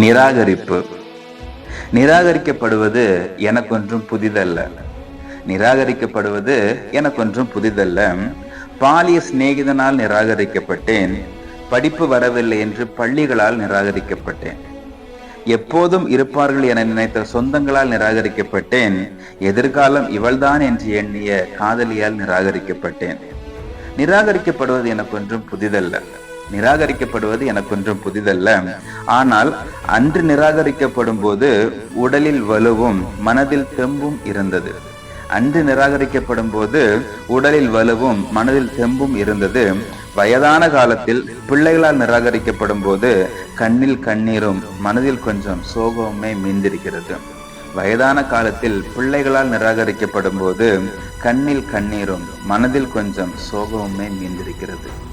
நிராகரிப்பு. நிராகரிக்கப்படுவது எனக்கொன்றும் புதிதல்ல. நிராகரிக்கப்படுவது எனக்கொன்றும் புதிதல்ல. பாலிய சிநேகிதனால் நிராகரிக்கப்பட்டேன். படிப்பு வரவில்லை என்று பள்ளிகளால் நிராகரிக்கப்பட்டேன். எப்போதும் இருப்பார்கள் என நினைத்த சொந்தங்களால் நிராகரிக்கப்பட்டேன். எதிர்காலம் இவள்தான் என்று எண்ணிய காதலியால் நிராகரிக்கப்பட்டேன். நிராகரிக்கப்படுவது எனக்கொன்றும் புதிதல்ல. நிராகரிக்கப்படுவது எனக்கொன்றும் புதிதல்ல. ஆனால் அன்று நிராகரிக்கப்படும் போது உடலில் வலுவும் மனதில் தெம்பும் இருந்தது. அன்று நிராகரிக்கப்படும் போது உடலில் வலுவும் மனதில் தெம்பும் இருந்தது. வயதான காலத்தில் பிள்ளைகளால் நிராகரிக்கப்படும் போது கண்ணில் கண்ணீரும் மனதில் கொஞ்சம் சோகமுமே மீந்திருக்கிறது. வயதான காலத்தில் பிள்ளைகளால் நிராகரிக்கப்படும் போது கண்ணில் கண்ணீரும் மனதில் கொஞ்சம் சோகமுமே மீந்திருக்கிறது.